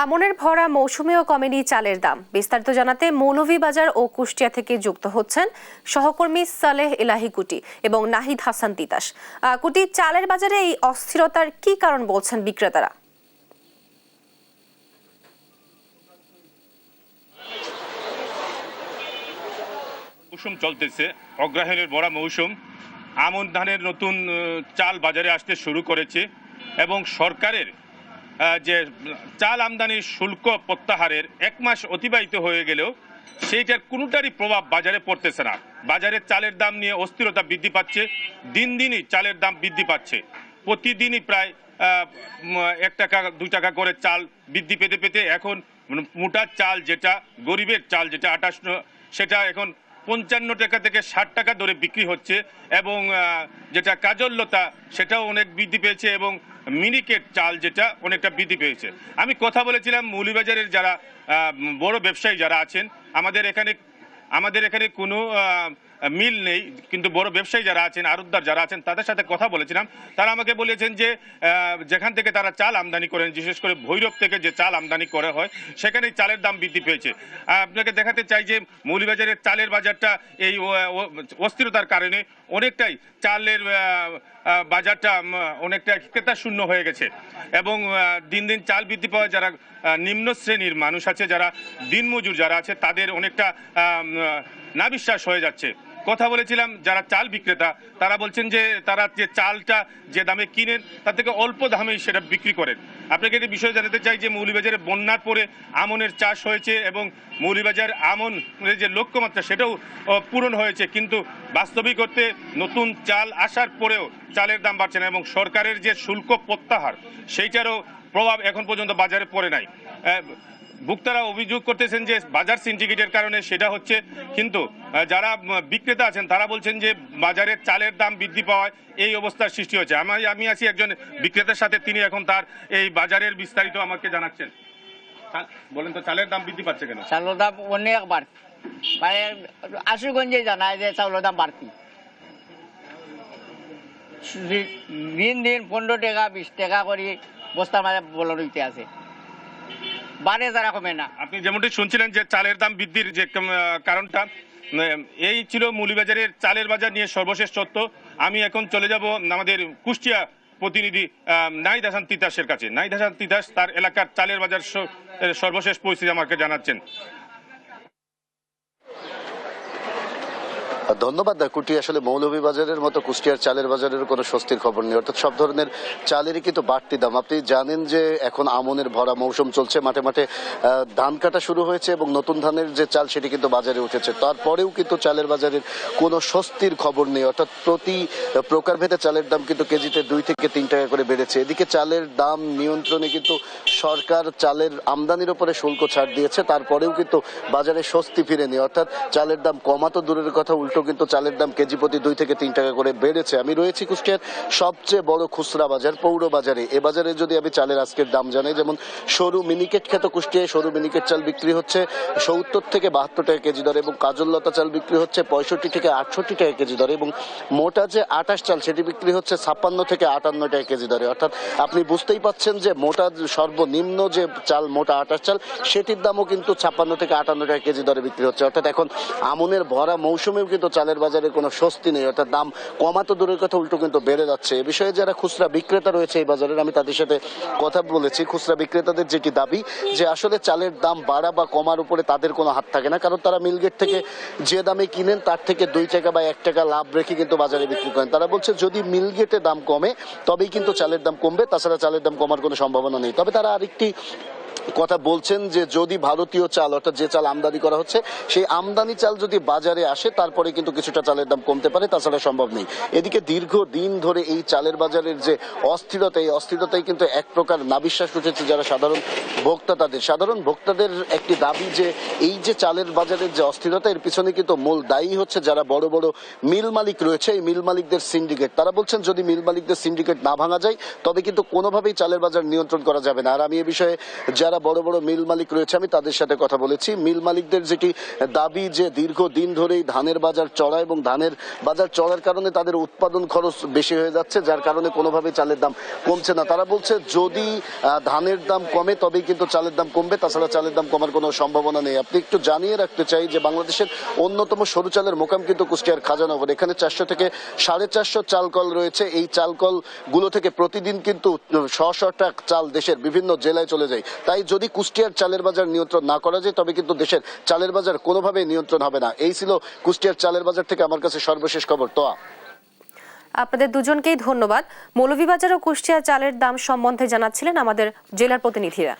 আমনের ভরা মৌসুমেও কমেনি চালের দাম। বিস্তারিত জানাতে মৌলভীবাজার ও কুষ্টিয়া থেকে যুক্ত হচ্ছেন সহকর্মী সালেহ ইলাহি কুটি এবং নাহিদ হাসান তিতাস। কুটি, চালের বাজারে এই অস্থিরতার কি কারণ বলছেন বিক্রেতারা? মৌসুম চলতেছে, অগ্রহায়ণের ভরা মৌসুম। আমন ধানের নতুন চাল বাজারে আসতে শুরু করেছে এবং সরকারের যে চাল আমদানির শুল্ক প্রত্যাহারের 1 মাস অতিবাহিত হয়ে গেলেও সেইটার কোনোটারই প্রভাব বাজারে পড়তেছে না। বাজারে চালের দাম নিয়ে অস্থিরতা বৃদ্ধি পাচ্ছে, দিন দিনই চালের দাম বৃদ্ধি পাচ্ছে। প্রতিদিনই প্রায় 1 টাকা 2 টাকা করে চাল বৃদ্ধি পেতে পেতে এখন মোটা চাল যেটা গরিবের চাল যেটা 28, সেটা এখন 55 টাকা থেকে 60 টাকা দরে বিক্রি হচ্ছে এবং যেটা কাজললতা সেটাও অনেক বৃদ্ধি পেয়েছে এবং মিনিকেট চাল যেটা অনেকটা বৃদ্ধি পেয়েছে। আমি কথা বলেছিলাম মৌলভীবাজারের যারা বড় ব্যবসায়ী যারা আছেন, আমাদের এখানে কোনো মিল নেই, কিন্তু বড় ব্যবসায়ী যারা আছেন, আড়তদার যারা আছেন, তাদের সাথে কথা বলেছিলাম। তারা আমাকে বলেছেন যে যেখান থেকে তারা চাল আমদানি করেন, বিশেষ করে ভৈরব থেকে যে চাল আমদানি করা হয়, সেখানেই চালের দাম বৃদ্ধি পেয়েছে। আপনাকে দেখাতে চাই যে মৌলভীবাজারের চালের বাজারটা এই অস্থিরতার কারণে অনেকটাই চালের বাজারটা অনেকটা ক্রেতা শূন্য হয়ে গেছে এবং দিন দিন চাল বৃদ্ধি পাওয়া যারা নিম্ন শ্রেণীর মানুষ আছে, যারা দিনমজুর যারা আছে, তাদের অনেকটা নাবিশ্বাস হয়ে যাচ্ছে। কথা বলেছিলাম যারা চাল বিক্রেতা, তারা বলছেন যে তারা যে চালটা যে দামে কিনেন তার থেকে অল্প দামেই সেটা বিক্রি করেন। আপনাকে একটি বিষয় জানাতে চাই যে মৌলভীবাজারে বন্যার পরে আমনের চাষ হয়েছে এবং মৌলভীবাজার আমনের যে লক্ষ্যমাত্রা সেটাও পূরণ হয়েছে, কিন্তু বাস্তবিক অর্থে নতুন চাল আসার পরেও চালের দাম বাড়ছে না এবং সরকারের যে শুল্ক প্রত্যাহার সেইটারও প্রভাব এখন পর্যন্ত বাজারে পড়ে নাই। ভোক্তারা অভিযোগ করতেছেন যে বাজার সিন্ডিকেটের কারণে সেটা হচ্ছে, কিন্তু যারা বিক্রেতা আছেন তারা বলছেন যে বাজারে চালের দাম বৃদ্ধি পাওয়ায় এই অবস্থার সৃষ্টি হচ্ছে। আমি আছি একজন বিক্রেতার সাথে, তিনি এখন তার এই বাজারের বিস্তারিত আমাকে জানাচ্ছেন। বলেন তো, চালের দাম বৃদ্ধি পাচ্ছে কেন? চালের দাম অনেক বাড়তি, মানে আশুগঞ্জে জানায় যে চালের দাম বাড়তি। দিন দিন 15 টাকা 20 টাকা করে বস্তার মাঝে বলন হইতে আছে, বাড়ে যারা কমে না। আপনি যেমনটি শুনছিলেন যে চালের দাম বৃদ্ধির যে কারণটা, এই ছিল মৌলভীবাজারের চালের বাজার নিয়ে সর্বশেষ তথ্য। আমি এখন চলে যাব আমাদের কুষ্টিয়া প্রতিনিধি নাহিদ হাসান তিতাসের কাছে। নাহিদ হাসান তিতাস তার এলাকার চালের বাজার সর্বশেষ পরিস্থিতি আমাকে জানাচ্ছেন। ধন্যবাদ কুটি। আসলে মৌলভীবাজারের মতো কুষ্টিয়ার চালের বাজারের কোনো স্বস্তির খবর নেই, অর্থাৎ সব ধরনের চালেরই কিন্তু বাড়তি দাম। আপনি জানেন যে এখন আমনের ভরা মৌসুম চলছে, মাঠে মাঠে ধান কাটা শুরু হয়েছে এবং নতুন ধানের যে চাল সেটি কিন্তু বাজারে উঠেছে। তারপরেও কিন্তু চালের বাজারের কোনো স্বস্তির খবর নেই, অর্থাৎ প্রতি প্রকারভেদে চালের দাম কিন্তু কেজিতে 2 থেকে 3 টাকা করে বেড়েছে। এদিকে চালের দাম নিয়ন্ত্রণে কিন্তু সরকার চালের আমদানির উপরে শুল্ক ছাড় দিয়েছে, তারপরেও কিন্তু বাজারে স্বস্তি ফিরেনি, অর্থাৎ চালের দাম কমা তো দূরের কথা, উল্টো কিন্তু চালের দাম কেজি প্রতি 2 থেকে 3 টাকা করে বেড়েছে। আমি রয়েছি কুষ্টিয়ার সবচেয়ে বড় খুচরা বাজার পৌর বাজারে। এ বাজারে যদি আমি চালের আজকের দাম জানাই, যেমন সরু মিনিকেট খ্যাত কুষ্টিয়ায় সরু মিনিকেট চাল বিক্রি হচ্ছে 70 থেকে 72 টাকা কেজি দরে এবং কাজললতা চাল বিক্রি হচ্ছে 65 থেকে 68 টাকা কেজি দরে এবং মোটা যে 28 চাল সেটি বিক্রি হচ্ছে 56 থেকে 58 টাকা কেজি দরে। অর্থাৎ আপনি বুঝতেই পাচ্ছেন যে মোটা সর্বনিম্ন যে চাল মোটা 28 চাল সেটির দামও কিন্তু 56 থেকে 58 টাকা কেজি দরে বিক্রি হচ্ছে। অর্থাৎ এখন আমনের ভরা মৌসুমেও কিন্তু চালের বাজারে কোনো স্বস্তি নেই, অর্থাৎ দাম কমা তো দূরের কথা, উল্টো কিন্তু বেড়ে যাচ্ছে। এ বিষয়ে যারা খুচরা বিক্রেতা রয়েছে এই বাজারের, আমি তাদের সাথে কথা বলেছি। খুচরা বিক্রেতাদের যেটি দাবি যে আসলে চালের দাম বাড়া বা কমার উপরে তাদের কোনো হাত থাকে না, কারণ তারা মিলগেট থেকে যে দামে কিনেন তার থেকে 2 টাকা বা 1 টাকা লাভ রেখে কিন্তু বাজারে বিক্রি করেন। তারা বলছে যদি মিলগেটে দাম কমে তবেই কিন্তু চালের দাম কমবে, তাছাড়া চালের দাম কমার কোনো সম্ভাবনা নেই। তবে তারা আরেকটি কথা বলছেন যে যদি ভারতীয় চাল, অর্থাৎ যে চাল আমদানি করা হচ্ছে সেই আমদানি চাল যদি বাজারে আসে তারপরে কিন্তু কিছুটা চালের দাম কমতে পারে, তাছাড়া সম্ভব নেই। এদিকে দীর্ঘদিন ধরে এই চালের বাজারের যে অস্থিরতা, এই অস্থিরতায় কিন্তু এক প্রকার নাবিশ্বাস উঠেছে যারা সাধারণ ভোক্তাদের একটি দাবি যে এই যে চালের বাজারের যে অস্থিরতা, এর পিছনে কিন্তু মূল দায়ী হচ্ছে যারা বড় বড় মিল মালিক রয়েছে, এই মিল মালিকদের সিন্ডিকেট। তারা বলছেন যদি মিল মালিকদের সিন্ডিকেট না ভাঙা যায় তবে কিন্তু কোনোভাবেই চালের বাজার নিয়ন্ত্রণ করা যাবে না। আর আমি এ বিষয়ে যারা বড় বড় মিল মালিক রয়েছে, আমি তাদের সাথে কথা বলেছি। মিল মালিকদের যেটি দাবি যে দীর্ঘদিন ধরেই ধানের বাজার চড়া এবং ধানের বাজার চড়ার কারণে তাদের উৎপাদন খরচ বেশি হয়ে যাচ্ছে, যার কারণে কোনোভাবেই চালের দাম কমছে না। তারা বলছে যদি ধানের দাম কমে তবেই কিন্তু চালের দাম কমবে, তাছাড়া চালের দাম কমার কোনো সম্ভাবনা নেই। আপনি একটু জানিয়ে রাখতে চাই যে বাংলাদেশের অন্যতম সরু চালের মোকাম কিন্তু কুষ্টিয়ার খাজানগর। এখানে 400 থেকে 450 চাল কল রয়েছে। এই চাল কল গুলো থেকে প্রতিদিন কিন্তু শ ট্রাক চাল দেশের বিভিন্ন জেলায় চলে যায়। তাই যদি কুষ্টিয়ার চালের বাজার নিয়ন্ত্রণ না করা যায় তবে কিন্তু দেশের চালের বাজার কোনোভাবেই নিয়ন্ত্রণ হবে না। এই ছিল কুষ্টিয়ার চালের বাজার থেকে আমার কাছে সর্বশেষ খবর। তোয়া, আপনাদের দুজনকেই ধন্যবাদ। মৌলভীবাজার ও কুষ্টিয়া চালের দাম সম্বন্ধে জানাচ্ছিলেন আমাদের জেলার প্রতিনিধিরা।